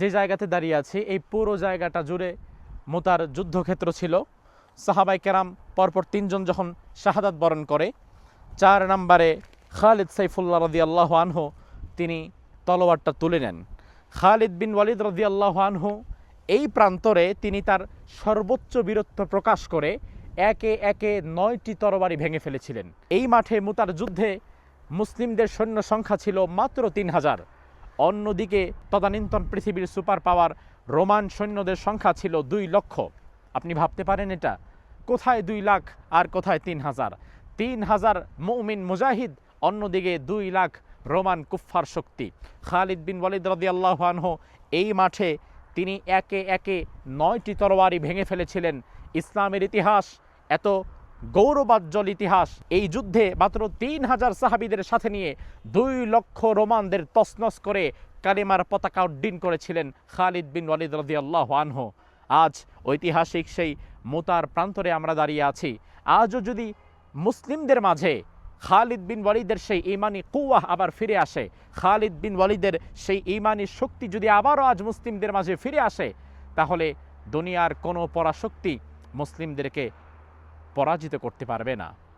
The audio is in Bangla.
যে জায়গাতে দাঁড়িয়ে আছি এই পুরো জায়গাটা জুড়ে মুতার যুদ্ধক্ষেত্র ছিল। সাহাবায়ে কেরাম পরপর তিনজন যখন শাহাদাত বরণ করে, 4 নম্বরে খালিদ সাইফুল্লাহ রাদিয়াল্লাহু আনহু তিনি তলোয়ারটা তুলে নেন। খালিদ বিন ওয়ালিদ রাদিয়াল্লাহু আনহু এই প্রান্তরে তিনি তার সর্বোচ্চ বীরত্ব প্রকাশ করে একে একে 9টি তরবারি ভেঙে ফেলেছিলেন। এই মাঠে মুতার যুদ্ধে মুসলিমদের সৈন্য সংখ্যা ছিল মাত্র 3000। অন্যদিকে তদানীন্তন পৃথিবীর সুপার পাওয়ার রোমান সৈন্যদের সংখ্যা ছিল 2 লক্ষ। আপনি ভাবতে পারেন এটা কোথায় 2 লাখ আর কোথায় 3000? 3000 মুমিন মুজাহিদ, অন্যদিকে 2 লাখ রোমান কুফফার শক্তি। খালিদ বিন ওয়ালিদ রাদিয়াল্লাহু আনহু এই মাঠে তিনি একে একে 9টি তরবারি ভেঙে ফেলেছিলেন। ইসলামের ইতিহাস এত গৌরবোজ্জ্বল ইতিহাস, এই যুদ্ধে মাত্র 3000 সাহাবীদের সাথে নিয়ে 2 লক্ষ রোমানদের তছনছ করে কালেমার পতাকা উড্ডীন করেছিলেন খালিদ বিন ওয়ালিদ রাদিয়াল্লাহু আনহু। আজ ঐতিহাসিক সেই মুতার প্রান্তরে আমরা দাঁড়িয়ে আছি। আজও যদি মুসলিমদের মাঝে খালিদ বিন ওয়ালিদের সেই ঈমানি কুওয়াহ আবার ফিরে আসে, খালিদ বিন ওয়ালিদের সেই ঈমানি শক্তি যদি আবারও আজ মুসলিমদের মাঝে ফিরে আসে, তাহলে দুনিয়ার কোনো পরাশক্তি মুসলিমদেরকে পরাজিত করতে পারবে না।